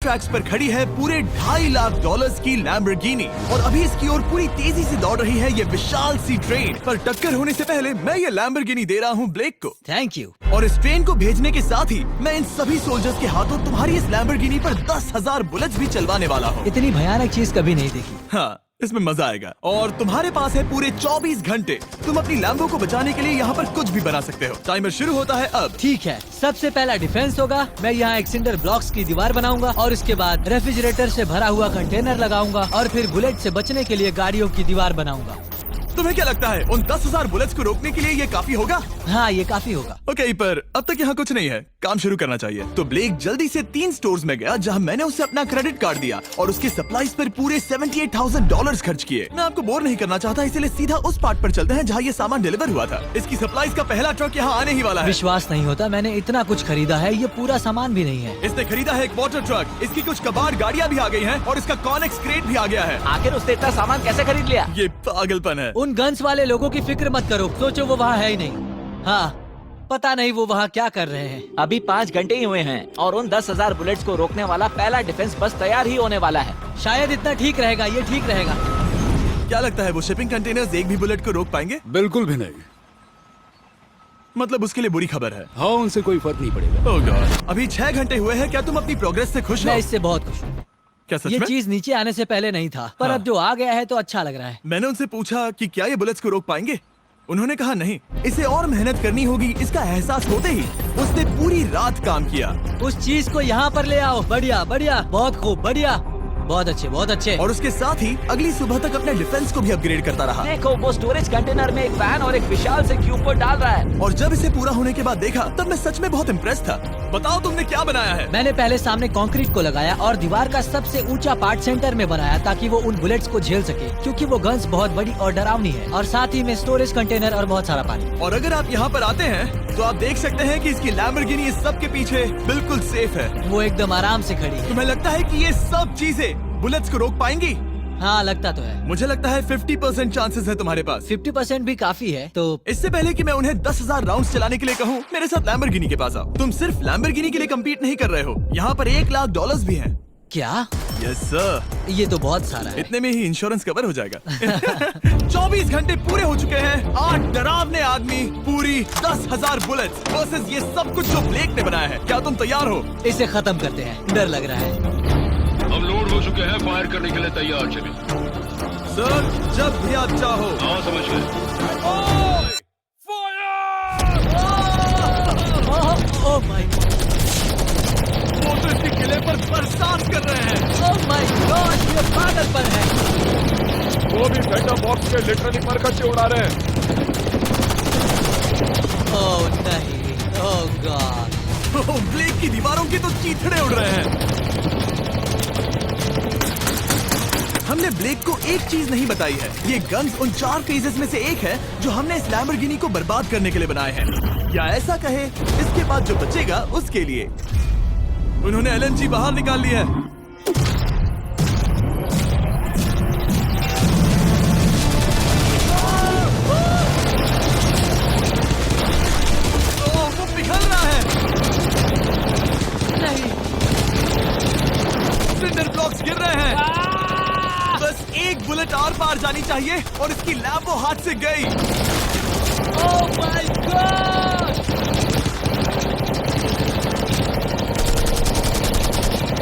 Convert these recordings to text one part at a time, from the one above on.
Tracks पर खड़ी है पूरे $2.5 लाख की लैम्बोर्गिनी और अभी इसकी ओर पूरी तेजी से दौड़ रही है ये विशाल सी ट्रेन। पर टक्कर होने से पहले मैं ये लैम्बोर्गिनी दे रहा हूँ ब्लेक को। Thank you. और इस ट्रेन को भेजने के साथ ही मैं इन सभी सोल्जर्स के हाथों तुम्हारी इस लैम्बोर्गिनी पर 10,000 बुलेट्स भी चलवाने वाला हूँ। इतनी भयानक चीज कभी नहीं देखी। हाँ, इसमें मजा आएगा। और तुम्हारे पास है पूरे 24 घंटे। तुम अपनी लैम्बो को बचाने के लिए यहाँ पर कुछ भी बना सकते हो। टाइमर शुरू होता है अब। ठीक है, सबसे पहला डिफेंस होगा। मैं यहाँ एक सिंडर ब्लॉक्स की दीवार बनाऊंगा और इसके बाद रेफ्रिजरेटर से भरा हुआ कंटेनर लगाऊंगा और फिर बुलेट से बचने के लिए गाड़ियों की दीवार बनाऊंगा। तुम्हें क्या लगता है उन 10,000 बुलेट्स को रोकने के लिए ये काफी होगा? हाँ, ये काफी होगा। ओके, पर अब तक यहाँ कुछ नहीं है, काम शुरू करना चाहिए। तो ब्लेक जल्दी से 3 स्टोर्स में गया जहाँ मैंने उसे अपना क्रेडिट कार्ड दिया और उसके सप्लाईज पर पूरे $78,000 खर्च किए। मैं आपको बोर नहीं करना चाहता, इसलिए सीधा उस पार्ट पर चलते हैं जहाँ ये सामान डिलीवर हुआ था। इसकी सप्लाईज का पहला ट्रक यहाँ आने ही वाला है। विश्वास नहीं होता, मैंने इतना कुछ खरीदा है, ये पूरा सामान भी नहीं है। इसने खरीदा है एक वाटर ट्रक, इसकी कुछ कबाड़ गाड़ियाँ भी आ गई हैं और इसका कॉनेक्स क्रेट भी आ गया है। आखिर उसने इतना सामान कैसे खरीद लिया? ये पागलपन है। उन गन्स वाले लोगों की फिक्र मत करो, सोचो वो वहाँ है ही नहीं। हाँ, पता नहीं वो वहाँ क्या कर रहे हैं। अभी 5 घंटे ही हुए हैं और उन 10,000 बुलेट्स को रोकने वाला पहला डिफेंस बस तैयार ही होने वाला है। शायद इतना ठीक रहेगा, ये ठीक रहेगा। क्या लगता है वो शिपिंग कंटेनर्स एक भी बुलेट को रोक पाएंगे? बिल्कुल भी नहीं। मतलब उसके लिए बुरी खबर है। हाँ, उनसे कोई फर्क नहीं पड़ेगा। ओह गॉड, अभी 6 घंटे हुए हैं। क्या तुम अपनी प्रोग्रेस से खुश हो? मैं इससे बहुत खुश हूँ। क्या सच ये में? चीज नीचे आने से पहले नहीं था, पर हाँ। अब जो आ गया है तो अच्छा लग रहा है। मैंने उनसे पूछा कि क्या ये बुलेट्स को रोक पाएंगे। उन्होंने कहा नहीं, इसे और मेहनत करनी होगी। इसका एहसास होते ही उसने पूरी रात काम किया। उस चीज को यहाँ पर ले आओ। बढ़िया बढ़िया, बहुत खूब, बढ़िया, बहुत अच्छे, बहुत अच्छे। और उसके साथ ही अगली सुबह तक अपने डिफेंस को भी अपग्रेड करता रहा। देखो, वो स्टोरेज कंटेनर में एक फैन और एक विशाल से क्यूब को डाल रहा है। और जब इसे पूरा होने के बाद देखा तब मैं सच में बहुत इम्प्रेस था। बताओ तुमने क्या बनाया है? मैंने पहले सामने कंक्रीट को लगाया और दीवार का सबसे ऊंचा पार्ट सेंटर में बनाया ताकि वो उन बुलेट्स को झेल सके, क्योंकि वो गन्स बहुत बड़ी और डरावनी है। और साथ ही में स्टोरेज कंटेनर और बहुत सारा पानी। और अगर आप यहाँ पर आते हैं तो आप देख सकते हैं कि इसकी लैम्बोर्गिनी इस सब के पीछे बिल्कुल सेफ है। वो एकदम आराम से खड़ी है। तुम्हें लगता है कि ये सब चीजें बुलेट्स को रोक पाएंगी? हाँ, लगता तो है। मुझे लगता है 50% चांसेस है तुम्हारे पास। 50% भी काफी है। तो इससे पहले कि मैं उन्हें 10,000 राउंड्स चलाने के लिए कहूँ, मेरे साथ लैम्बोर्गिनी के पास आओ। तुम सिर्फ लैम्बोर्गिनी के लिए कम्पीट नहीं कर रहे हो, यहाँ पर $1 लाख भी हैं। क्या? Yes sir. ये तो बहुत सारा है। इतने में ही इंश्योरेंस कवर हो जाएगा। 24 घंटे पूरे हो चुके हैं। 8 डरावने आदमी, पूरी 10,000 बुलेट्स वर्सेस ये सब कुछ जो ब्लेक ने बनाया है। क्या तुम तैयार हो? इसे खत्म करते हैं, डर लग रहा है। हम लोड हो चुके हैं, फायर करने के लिए तैयार। चलिए सर, जब भी आप चाहो। हाँ, समझ गए। ओह माय गॉड, वो तो इसके किले पर बरसात कर रहे हैं। ओह माय गॉड, ये पागलपन है। वो भी सेटअप बॉक्स के लिटरली परकच्चे उड़ा रहे हैं। ओह नहीं, ओह गॉड। ओह, ब्लेक की दीवारों के तो चीथड़े उड़ रहे हैं। हमने ब्लेक को एक चीज नहीं बताई है, ये गन्स उन 4 फेजेस में से एक है जो हमने इस लैम्बोर्गिनी को बर्बाद करने के लिए बनाए हैं। या ऐसा कहे, इसके बाद जो बचेगा उसके लिए। उन्होंने LNG बाहर निकाल लिया है। वो पिघल रहा है। नहीं, सिंडर ब्लॉक्स गिर रहे हैं। बस एक बुलेट और पार जानी चाहिए और इसकी लैम्बो हाथ से गई। Oh my God.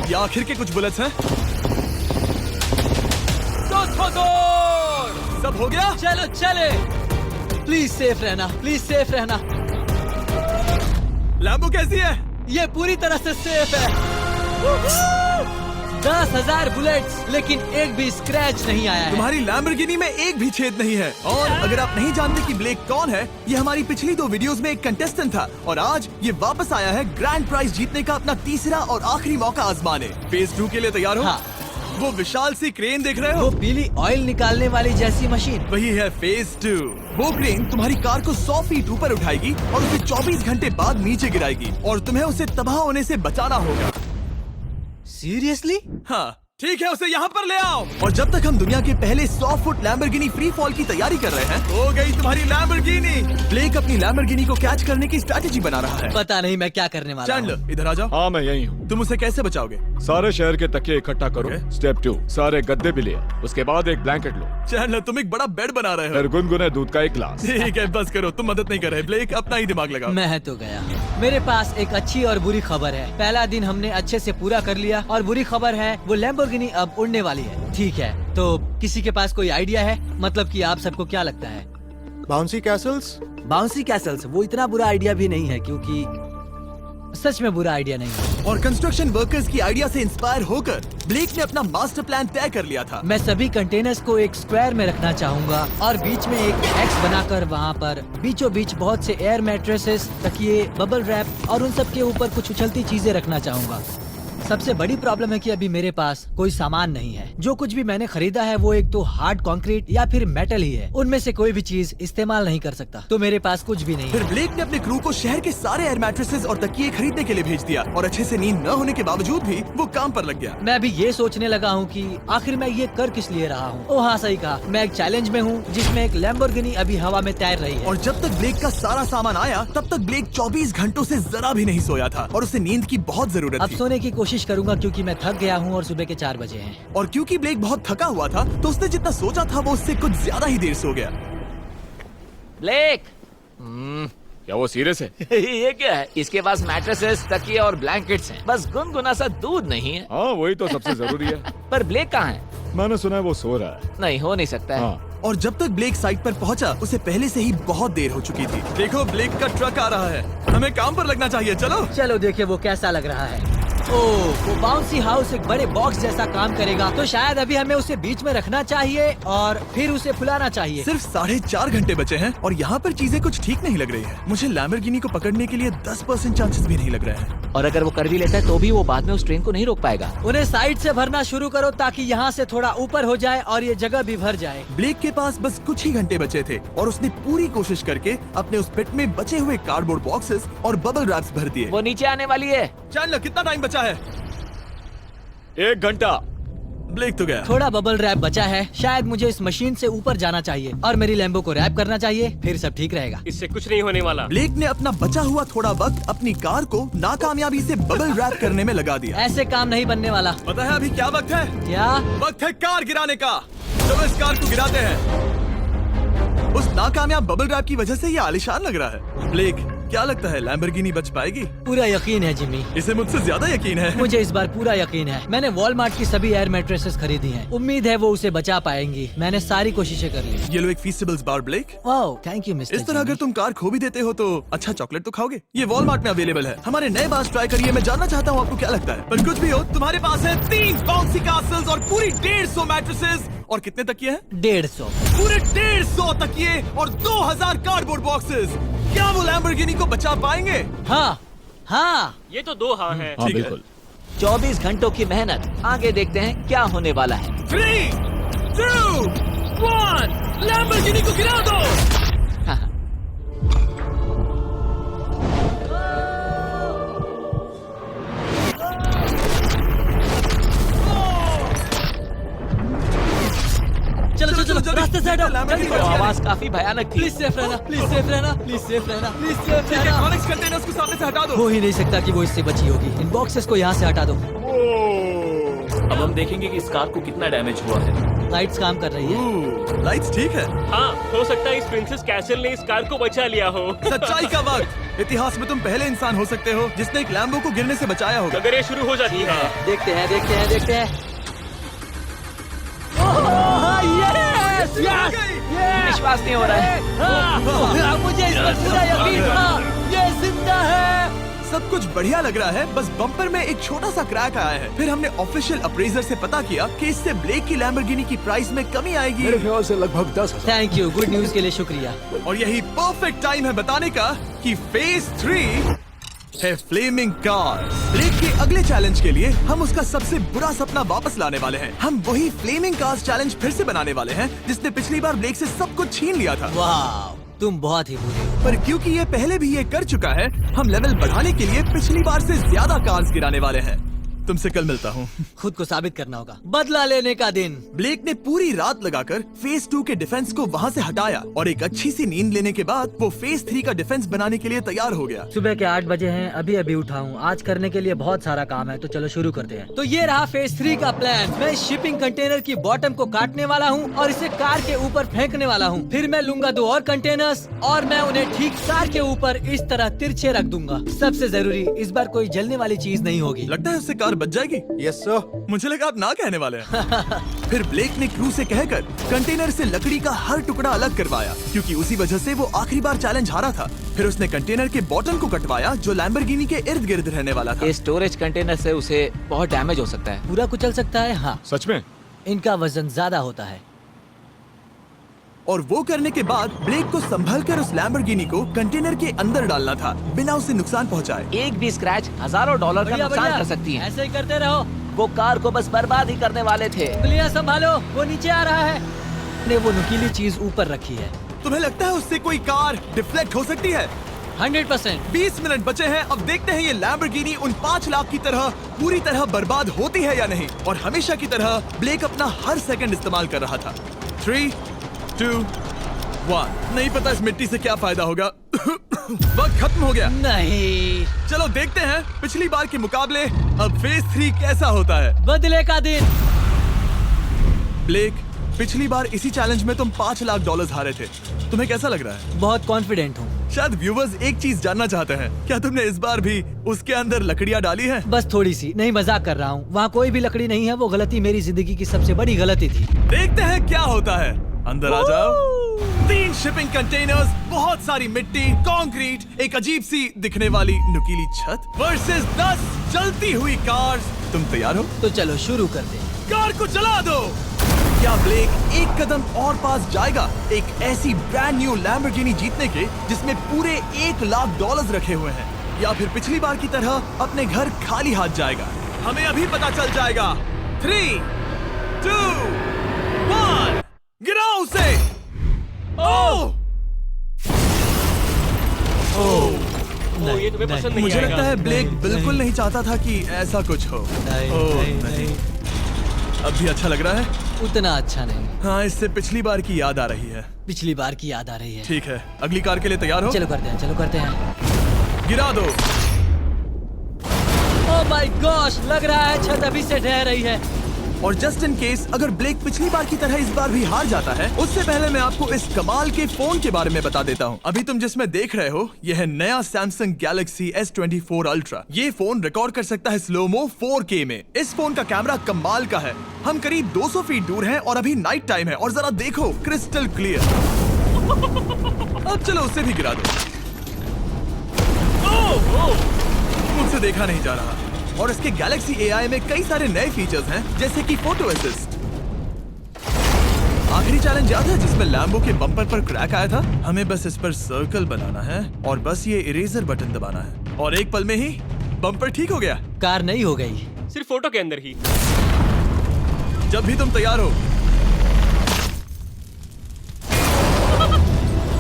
ये आखिर के कुछ बुलेट्स हैं। सब हो गया? चलो चले। प्लीज सेफ रहना, प्लीज सेफ रहना। लैम्बो कैसी है? ये पूरी तरह से सेफ है। 10,000 बुलेट्स, लेकिन एक भी स्क्रैच नहीं आया है। तुम्हारी लैम्बोर्गिनी में एक भी छेद नहीं है। और अगर आप नहीं जानते कि ब्लेक कौन है, ये हमारी पिछली 2 वीडियोस में एक कंटेस्टेंट था और आज ये वापस आया है ग्रैंड प्राइज जीतने का अपना तीसरा और आखिरी मौका आजमाने। फेज 2 के लिए तैयार हो? हाँ। वो विशाल सी क्रेन देख रहे वो हो? पीली ऑयल निकालने वाली जैसी मशीन। वही है फेज 2। वो क्रेन तुम्हारी कार को 100 फीट ऊपर उठाएगी और उसे 24 घंटे बाद नीचे गिराएगी और तुम्हें उसे तबाह होने से बचाना होगा। सीरियसली? हाँ, ठीक है, उसे यहाँ पर ले आओ। और जब तक हम दुनिया के पहले 100 फुट लैम्बोर्गिनी फ्री फॉल की तैयारी कर रहे हैं, हो गई तुम्हारी लैम्बोर्गिनी। ब्लेक अपनी लैम्बोर्गिनी को कैच करने की स्ट्रैटेजी बना रहा है। पता नहीं मैं क्या करने वाला हूँ। चैंडलर, इधर आ जाओ। हाँ मैं यही हूँ। तुम उसे कैसे बचाओगे? सारे शहर के तकिए इकट्ठा करो। Okay. स्टेप 2, सारे गद्दे भी ले आओ। उसके बाद एक ब्लैंकेट लो। चैंडलर, तुम एक बड़ा बेड बना रहे हो। फिर गुनगुने दूध का एक गिलास। ठीक है, बस करो, तुम मदद नहीं कर रहे। ब्लेक, अपना ही दिमाग लगाओ। मैं तो गया। मेरे पास एक अच्छी और बुरी खबर है। पहला दिन हमने अच्छे से पूरा कर लिया और बुरी खबर है वो लैम्बोर्गिनी अब उड़ने वाली है। ठीक है, तो किसी के पास कोई आइडिया है? मतलब कि आप सबको क्या लगता है? Bouncy Castle's? बाउंसी कैसल्स वो इतना बुरा आइडिया भी नहीं है, क्योंकि सच में बुरा आइडिया नहीं है। और कंस्ट्रक्शन वर्कर्स की आइडिया से इंस्पायर होकर ब्लेक ने अपना मास्टर प्लान तय कर लिया था। मैं सभी कंटेनर्स को एक स्क्वायर में रखना चाहूंगा और बीच में एक एक्स बनाकर वहाँ पर बीचों बीच बहुत से एयर मैट्रेसेस, तकिए, बबल रैप और उन सब के ऊपर कुछ उछलती चीजें रखना चाहूंगा। सबसे बड़ी प्रॉब्लम है कि अभी मेरे पास कोई सामान नहीं है। जो कुछ भी मैंने खरीदा है वो एक तो हार्ड कंक्रीट या फिर मेटल ही है। उनमें से कोई भी चीज इस्तेमाल नहीं कर सकता, तो मेरे पास कुछ भी नहीं फिर है। ब्लेक ने अपने क्रू को शहर के सारे एयर मैट्रेसेस और तकिए खरीदने के लिए भेज दिया और अच्छे से नींद न होने के बावजूद भी वो काम पर लग गया। मैं अभी ये सोचने लगा हूँ कि आखिर मैं ये कर किस लिए रहा हूँ। ओह हाँ, सही कहा, मैं एक चैलेंज में हूँ जिसमें एक लैम्बोर्गिनी अभी हवा में तैर रही है। और जब तक ब्लेक का सारा सामान आया तब तक ब्लेक 24 घंटों से जरा भी नहीं सोया था और उसे नींद की बहुत जरूरत अब थी। सोने की कोशिश करूंगा क्योंकि मैं थक गया हूँ और सुबह के 4 बजे हैं। और क्योंकि ब्लेक बहुत थका हुआ था तो उसने जितना सोचा था वो उससे कुछ ज्यादा ही देर सो गया। ब्लेक क्या वो सीरियस है? ये क्या है? इसके पास मैट्रेसेस, तकिए और ब्लैंकेट्स हैं। बस गुनगुना सा दूध नहीं है। हाँ वही तो सबसे जरूरी है। पर ब्लेक कहाँ है? मैंने सुना है वो सो रहा है। नहीं, हो नहीं सकता है। हाँ और जब तक ब्लेक साइट पर पहुंचा उसे पहले से ही बहुत देर हो चुकी थी। देखो, ब्लेक का ट्रक आ रहा है, हमें काम पर लगना चाहिए। चलो चलो देखिए वो कैसा लग रहा है। ओह, वो बाउंसी हाउस एक बड़े बॉक्स जैसा काम करेगा, तो शायद अभी हमें उसे बीच में रखना चाहिए और फिर उसे फुलाना चाहिए। सिर्फ 4.5 घंटे बचे हैं और यहाँ पर चीजें कुछ ठीक नहीं लग रही है। मुझे लैम्बोर्गिनी को पकड़ने के लिए 10% चांसेस भी नहीं लग रहे हैं। और अगर वो कर भी लेता है तो भी वो बाद में उस ट्रेन को नहीं रोक पाएगा। उन्हें साइड से भरना शुरू करो ताकि यहाँ से थोड़ा ऊपर हो जाए और ये जगह भी भर जाए। ब्लेक के पास बस कुछ ही घंटे बचे थे और उसने पूरी कोशिश करके अपने उस पिट में बचे हुए कार्डबोर्ड बॉक्सेस और बबल रैप्स भर दिए। वो नीचे आने वाली है। चैंडलर, कितना टाइम बचा है? 1 घंटा। ब्लेक तो गया। थोड़ा बबल रैप बचा है। शायद मुझे इस मशीन से ऊपर जाना चाहिए और मेरी लैम्बो को रैप करना चाहिए, फिर सब ठीक रहेगा। इससे कुछ नहीं होने वाला। ब्लेक ने अपना बचा हुआ थोड़ा वक्त अपनी कार को नाकामयाबी से बबल रैप करने में लगा दिया। ऐसे काम नहीं बनने वाला। पता है अभी क्या वक्त है? क्या? वक्त है कार गिराने का। जब इस कार को गिराते हैं उस नाकामयाब बबल रैप की वजह से ये आलिशान लग रहा है। ब्लेक, क्या लगता है लैम्बोर्गिनी बच पाएगी? पूरा यकीन है जिमी। इसे मुझसे ज्यादा यकीन है। मुझे इस बार पूरा यकीन है। मैंने वॉलमार्ट की सभी एयर मैट्रेसेस खरीदी हैं। उम्मीद है वो उसे बचा पाएंगी। मैंने सारी कोशिशें कर ली। ये लो एक फीस्टेबल्स बार ब्लेक। वाह, थैंक यू मिस्टर। इस तरह अगर तुम कार खो भी देते हो तो अच्छा चॉकलेट तो खाओगे। ये वॉलमार्ट में अवेलेबल है। हमारे नए बार्स ट्राई करिए। मैं जानना चाहता हूँ आपको क्या लगता है। पर कुछ भी हो, तुम्हारे पास है 3 बाउंसी कैसल्स और पूरी 150 मैट्रेसेस और कितने तकिए हैं? 150। पूरे 150 तकिए और 2000 कार्डबोर्ड बॉक्सेस। क्या वो लैम्बोर्गिनी को बचा पाएंगे? हाँ हाँ। ये तो 2 हाँ है। हाँ ठीक है। बिल्कुल। 24 घंटों की मेहनत। आगे देखते हैं क्या होने वाला है। 3, 2, 1, लैम्बोर्गिनी को गिरा दो। चलो चलो चलो, रास्ते से हटो। जल्दी वो करो। आवाज काफी भयानक थी। प्लीज सेफ रहना, प्लीज सेफ रहना, प्लीज सेफ रहना, प्लीज सेफ रहना। इलेक्ट्रॉनिक्स कंटेनर्स को सामने से हटा दो। हो ही नहीं सकता कि वो इससे बची होगी। इन बॉक्सेस को यहाँ से हटा दो। अब हम देखेंगे कि इस कार को कितना डैमेज हुआ है। लाइट्स काम कर रही है। लाइट्स ठीक है। हाँ, हो सकता है इस प्रिंसेस कैसल ने इस कार को बचा लिया हो। सच्चाई का वक्त। इतिहास में तुम पहले इंसान हो सकते हो जिसने एक लैम्बो को गिरने से बचाया होगा। अगर ये शुरू हो जाती है। देखते हैं देखते हैं देखते हैं। ओह, yes, yes, yes, विश्वास नहीं हो रहा है। हाँ, मुझे इस पर पूरा यकीन था। ये जिंदा है। सब कुछ बढ़िया लग रहा है, बस बम्पर में एक छोटा सा क्रैक आया है। फिर हमने ऑफिशियल अप्रेजर से पता किया कि इससे ब्लेक की लैम्बोर्गिनी की प्राइस में कमी आएगी। मेरे ख्याल से लगभग 10,000। थैंक यू, गुड न्यूज के लिए शुक्रिया। और यही परफेक्ट टाइम है बताने का कि फेज 3 है फ्लेमिंग कार्स। ब्लेक के अगले चैलेंज के लिए हम उसका सबसे बुरा सपना वापस लाने वाले हैं। हम वही फ्लेमिंग कार्स चैलेंज फिर से बनाने वाले हैं जिसने पिछली बार ब्लेक से सब कुछ छीन लिया था। वाह, तुम बहुत ही बुरे हो। पर क्योंकि ये पहले भी ये कर चुका है, हम लेवल बढ़ाने के लिए पिछली बार से ज्यादा कार्स गिराने वाले हैं। तुमसे कल मिलता हूँ। खुद को साबित करना होगा। बदला लेने का दिन। ब्लेक ने पूरी रात लगाकर फेज 2 के डिफेंस को वहाँ से हटाया और एक अच्छी सी नींद लेने के बाद वो फेज 3 का डिफेंस बनाने के लिए तैयार हो गया। सुबह के 8 बजे हैं, अभी अभी उठा हूँ। आज करने के लिए बहुत सारा काम है, तो चलो शुरू करते हैं। तो ये रहा फेज 3 का प्लान। मैं शिपिंग कंटेनर की बॉटम को काटने वाला हूँ और इसे कार के ऊपर फेंकने वाला हूँ। फिर मैं लूंगा 2 और कंटेनर्स और मैं उन्हें ठीक कार के ऊपर इस तरह तिरछे रख दूंगा। सबसे जरूरी, इस बार कोई जलने वाली चीज नहीं होगी। लगता है उससे कार बच जाएगी। Yes sir. मुझे लगा आप ना कहने वाले हैं। फिर ब्लेक ने क्रू से कहकर कंटेनर से लकड़ी का हर टुकड़ा अलग करवाया, क्योंकि उसी वजह से वो आखिरी बार चैलेंज हारा था। फिर उसने कंटेनर के बॉटम को कटवाया जो लैम्बोर्गिनी के इर्द गिर्द रहने वाला था। ये स्टोरेज कंटेनर से उसे बहुत डैमेज हो सकता है। पूरा कुचल सकता है। हाँ, सच में? इनका वजन ज्यादा होता है। और वो करने के बाद ब्लेक को संभलकर उस लैम्बोर्गिनी को कंटेनर के अंदर डालना था बिना उसे नुकसान पहुंचाए। एक भी स्क्रैच हजारों डॉलर का बढ़िया, नुकसान बढ़िया। कर सकती है। ऐसे ही करते रहो। वो कार को बस बर्बाद ही करने वाले थे। उंगलियां संभालो, वो नीचे आ रहा है। ने वो नुकीली चीज ऊपर रखी है। तुम्हें लगता है उससे कोई कार डिफ्लेक्ट हो सकती है? 100%। 20 मिनट बचे हैं। अब देखते हैं ये लैम्बोर्गिनी उन 5 लाख की तरह पूरी तरह बर्बाद होती है या नहीं। और हमेशा की तरह ब्लेक अपना हर सेकंड इस्तेमाल कर रहा था। 3, 2, 1। नहीं पता इस मिट्टी से क्या फायदा होगा। वक्त खत्म हो गया। नहीं, चलो देखते हैं पिछली बार के मुकाबले अब फेज 3 कैसा होता है। बदले का दिन। ब्लेक, पिछली बार इसी चैलेंज में तुम $5 लाख हारे थे। तुम्हें कैसा लग रहा है? बहुत कॉन्फिडेंट हूँ। शायद व्यूवर्स एक चीज जानना चाहते हैं, क्या तुमने इस बार भी उसके अंदर लकड़ियां डाली हैं? बस थोड़ी सी। नहीं, मजाक कर रहा हूँ। वहाँ कोई भी लकड़ी नहीं है। वो गलती मेरी जिंदगी की सबसे बड़ी गलती थी। देखते हैं क्या होता है। अंदर आ जाओ। 3 शिपिंग कंटेनर्स, बहुत सारी मिट्टी, कंक्रीट, एक अजीब सी दिखने वाली नुकीली छत वर्सेस 10 चलती हुई कार्स। तुम तैयार हो? तो चलो शुरू करते हैं। कार को चला दो। क्या ब्लेक एक कदम और पास जाएगा एक ऐसी ब्रांड न्यू लैम्बोर्गिनी जीतने के जिसमें पूरे $1 लाख रखे हुए हैं, या फिर पिछली बार की तरह अपने घर खाली हाथ जाएगा? हमें अभी पता चल जाएगा। 3, 2, 1, गिराओ उसे। ओह! ओ, ये तुम्हें पसंद नहीं मुझे आएगा। लगता है ब्लेक बिल्कुल नहीं चाहता था कि ऐसा कुछ हो। ओह, नहीं। अब भी अच्छा लग रहा है? उतना अच्छा नहीं। हाँ, इससे पिछली बार की याद आ रही है। पिछली बार की याद आ रही है। ठीक है, अगली कार के लिए तैयार हो? चलो करते हैं, चलो करते हैं। गिरा दो। ओह माय गॉश, लग रहा है छत अभी से ढह रही है। और जस्ट इन केस अगर ब्लेक पिछली बार की तरह इस बार भी हार जाता है, उससे पहले मैं आपको इस कमाल के फोन के बारे में बता देता हूँ। अभी तुम जिसमें देख रहे हो, यह है नया सैमसंग गैलेक्सी S24 अल्ट्रा। ये फोन रिकॉर्ड कर सकता है स्लोमो 4K में। इस फोन का कैमरा कमाल का है। हम करीब 200 फीट दूर हैं और अभी नाइट टाइम है और जरा देखो, क्रिस्टल क्लियर। अब चलो उसे भी गिरा दो। मुझसे देखा नहीं जा रहा। और इसके गैलेक्सी AI में कई सारे नए फीचर्स हैं, जैसे कि फोटो असिस्ट। आखिरी चैलेंज याद है जिसमें लैम्बो के बम्पर पर क्रैक आया था? हमें बस इस पर सर्कल बनाना है और बस ये इरेजर बटन दबाना है और एक पल में ही बम्पर ठीक हो गया। कार नहीं हो गई। सिर्फ फोटो के अंदर ही। जब भी तुम तैयार हो।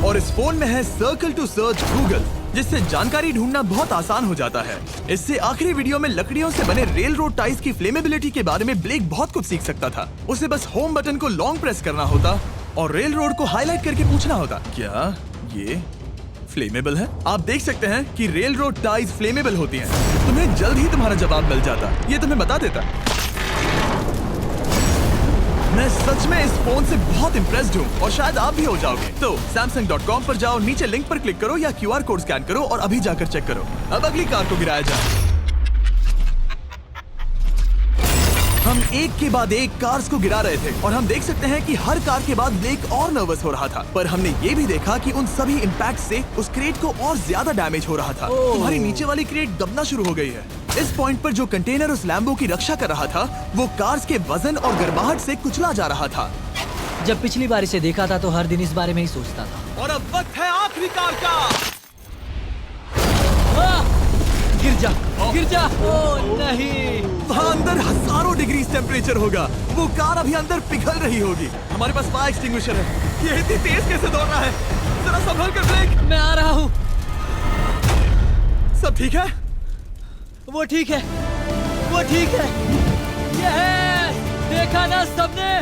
और इस फोन में है सर्कल टू सर्च गूगल, जिससे जानकारी ढूंढना बहुत आसान हो जाता है। इससे आखिरी वीडियो में लकड़ियों से बने रेल रोड टाइज की फ्लेमेबिलिटी के बारे में ब्लेक बहुत कुछ सीख सकता था। उसे बस होम बटन को लॉन्ग प्रेस करना होता और रेल रोड को हाईलाइट करके पूछना होता, क्या ये फ्लेमेबल है? आप देख सकते हैं कि रेल रोड टाइज फ्लेमेबल होती हैं। तुम्हें जल्द ही तुम्हारा जवाब मिल जाता। ये तुम्हें बता देता। मैं सच में इस फोन से बहुत इम्प्रेस्ड हूँ और शायद आप भी हो जाओगे। तो Samsung.com पर जाओ, नीचे लिंक पर क्लिक करो या QR कोड स्कैन करो और अभी जाकर चेक करो। अब अगली कार को गिराया जाए। हम एक के बाद एक कार्स को गिरा रहे थे और हम देख सकते हैं कि हर कार के बाद ब्लेक और नर्वस हो रहा था, पर हमने ये भी देखा कि उन सभी इम्पैक्ट से उस क्रेट को और ज्यादा डैमेज हो रहा था। तुम्हारी नीचे वाली क्रेट दबना शुरू हो गई है। इस पॉइंट पर जो कंटेनर उस लैम्बो की रक्षा कर रहा था, वो कार्स के वजन और गर्माहट से कुचला जा रहा था। जब पिछली बार इसे देखा था तो हर दिन इस बारे में ही सोचता था। और अब वक्त है आखिरी कार का। गिर जा, गिर जा। ओह नहीं। वहाँ अंदर हजारों डिग्री टेम्परेचर होगा। वो कार अभी अंदर पिघल रही होगी। हमारे पास फायर एक्सटिंग्विशर है। ये इतनी तेज कैसे दौड़ रहा है? जरा संभल कर ब्रेक। मैं आ रहा हूँ। सब ठीक है? वो ठीक है। वो ठीक है। ये देखा ना सबने।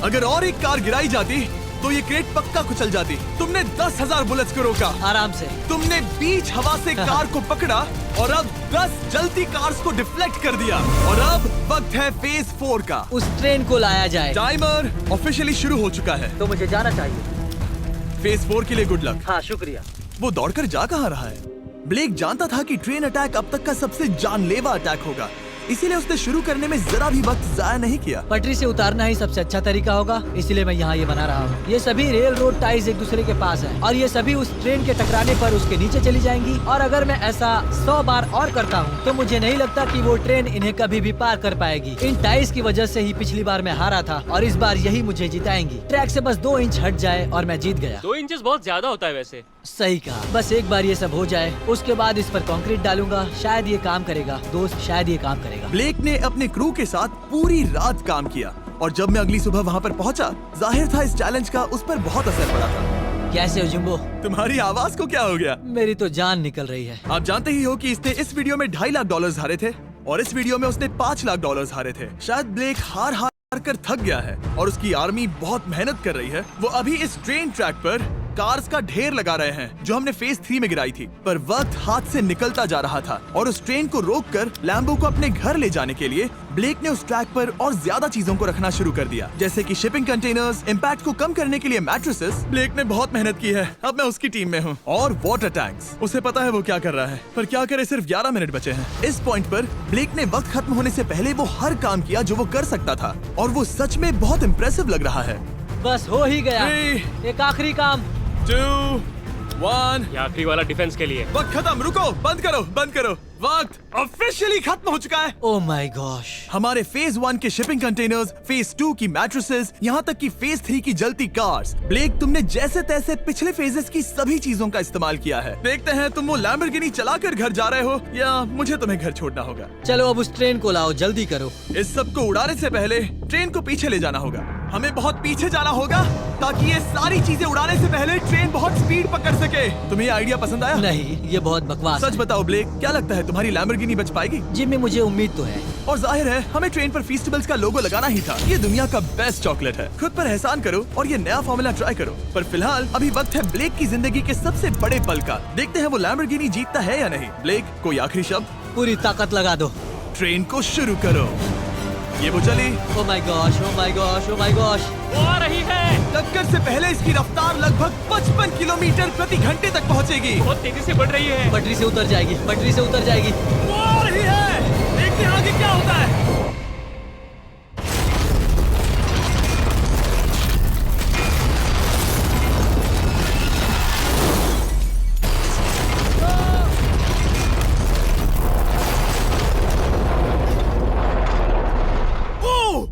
अगर और एक कार गिराई जाती तो ये क्रेट पक्का कुचल जाती। तुमने 10,000 बुलेट्स को रोका। आराम से। तुमने बीच हवा से कार को पकड़ा और अब 10 जलती कार्स को डिफ्लेक्ट कर दिया। और अब वक्त है फेज 4 का। उस ट्रेन को लाया जाए। टाइमर ऑफिशियली शुरू हो चुका है। तो मुझे जाना चाहिए। फेज 4 के लिए गुड लक। हाँ शुक्रिया। वो दौड़कर जा कहाँ रहा है? ब्लेक जानता था कि ट्रेन अटैक अब तक का सबसे जानलेवा अटैक होगा, इसीलिए उसने शुरू करने में जरा भी वक्त जाया नहीं किया। पटरी से उतारना ही सबसे अच्छा तरीका होगा, इसलिए मैं यहाँ ये बना रहा हूँ। ये सभी रेल रोड टाइज एक दूसरे के पास हैं और ये सभी उस ट्रेन के टकराने पर उसके नीचे चली जाएंगी। और अगर मैं ऐसा 100 बार और करता हूँ तो मुझे नहीं लगता कि वो ट्रेन इन्हें कभी भी पार कर पाएगी। इन टाइज की वजह से ही पिछली बार मैं हारा था और इस बार यही मुझे जिताएंगी। ट्रैक से बस 2 इंच हट जाए और मैं जीत गया। 2 इंचेस बहुत ज्यादा होता है वैसे। सही कहा। बस एक बार ये सब हो जाए, उसके बाद इस पर कंक्रीट डालूंगा। शायद ये काम करेगा दोस्त, शायद ये काम करेगा। ब्लेक ने अपने क्रू के साथ पूरी रात काम किया और जब मैं अगली सुबह वहाँ पर पहुँचा, जाहिर था इस चैलेंज का उस पर बहुत असर पड़ा था। कैसे हो जुम्बो? तुम्हारी आवाज को क्या हो गया? मेरी तो जान निकल रही है। आप जानते ही हो कि इसने इस वीडियो में $2.5 लाख हारे थे और इस वीडियो में उसने $5 लाख हारे थे। शायद ब्लेक हार कर थक गया है और उसकी आर्मी बहुत मेहनत कर रही है। वो अभी इस ट्रेन ट्रैक पर कार्स का ढेर लगा रहे हैं जो हमने फेज 3 में गिराई थी, पर वक्त हाथ से निकलता जा रहा था और उस ट्रेन को रोककर लैम्बो को अपने घर ले जाने के लिए ब्लेक ने उस ट्रैक पर और ज्यादा चीजों को रखना शुरू कर दिया, जैसे कि शिपिंग कंटेनर्स, इम्पैक्ट को कम करने के लिए मैट्रेसेस। ब्लेक ने बहुत मेहनत की है, अब मैं उसकी टीम में हूँ। और वाटर टैंक्स, उसे पता है वो क्या कर रहा है, पर क्या करे, सिर्फ 11 मिनट बचे हैं। इस पॉइंट पर ब्लेक ने वक्त खत्म होने से पहले वो हर काम किया जो वो कर सकता था और वो सच में बहुत इम्प्रेसिव लग रहा है। बस हो ही गया। 3, एक आखिरी काम। 2, 1। ये आखिरी वाला डिफेंस के लिए। वक्त खत्म, रुको, बंद करो, बंद करो। वक्त ऑफिशियली खत्म हो चुका है। Oh my gosh. हमारे फेज 1 के शिपिंग कंटेनर्स, फेज 2 की मैट्रेसेस, यहाँ तक कि फेज 3 की जलती कार्स। ब्लेक, तुमने जैसे तैसे पिछले फेजेस की सभी चीजों का इस्तेमाल किया है। देखते हैं तुम वो लैम्बोर्गिनी चलाकर घर जा रहे हो या मुझे तुम्हें घर छोड़ना होगा। चलो अब उस ट्रेन को लाओ, जल्दी करो। इस सब को उड़ाने से पहले ट्रेन को पीछे ले जाना होगा। हमें बहुत पीछे जाना होगा ताकि ये सारी चीजें उड़ाने से पहले ट्रेन बहुत स्पीड पकड़ सके। तुम्हें ये आइडिया पसंद आया? नहीं, ये बहुत बकवास सच है। बताओ ब्लेक, क्या लगता है तुम्हारी लैम्बोर्गिनी बच पाएगी? जिम्मी, मुझे उम्मीद तो है। और जाहिर है हमें ट्रेन पर फेस्टिवल्स का लोगो लगाना ही था। ये दुनिया का बेस्ट चॉकलेट है। खुद पर एहसान करो और ये नया फॉर्मूला ट्राई करो। पर फिलहाल अभी वक्त है ब्लेक की जिंदगी के सबसे बड़े पल का। देखते हैं वो लैम्बोर्गिनी जीतता है या नहीं। ब्लेक, कोई आखिरी शब्द? पूरी ताकत लगा दो। ट्रेन को शुरू करो। ये वो चली। Oh my gosh, oh my gosh, oh my gosh. वो आ रही है। टक्कर से पहले इसकी रफ्तार लगभग 55 किलोमीटर प्रति घंटे तक पहुंचेगी। बहुत तेजी से बढ़ रही है। पटरी से उतर जाएगी, पटरी से उतर जाएगी। वो आ रही है। देखते हैं आगे क्या होता है।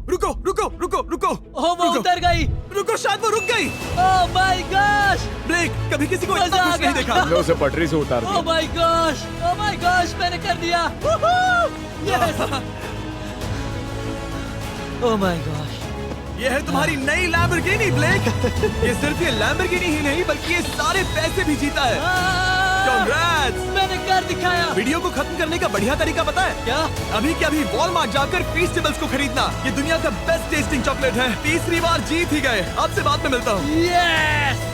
रुको रुको रुको रुको। ओह, वो रुको, उतर गई। रुको, शायद वो रुक गई। Oh my gosh. ब्लेक, कभी किसी को मजा इतना आ खुश नहीं गया। देखा। हमने उसे पटरी से उतार ओह दिया। My gosh, oh my gosh, मैंने कर दिया। यस। Oh my gosh. ये है तुम्हारी नई लैम्बोर्गिनी ब्लेक। ये सिर्फ ये लैम्बोर्गिनी ही नहीं बल्कि ये सारे पैसे भी जीता है। Congrats! मैंने कर दिखाया। वीडियो को खत्म करने का बढ़िया तरीका पता है क्या? अभी के अभी वॉलमार्ट जाकर फेस्टिवल्स को खरीदना। ये दुनिया का बेस्ट टेस्टिंग चॉकलेट है। तीसरी बार जीत ही गए। आपसे बाद में मिलता हूँ। यस।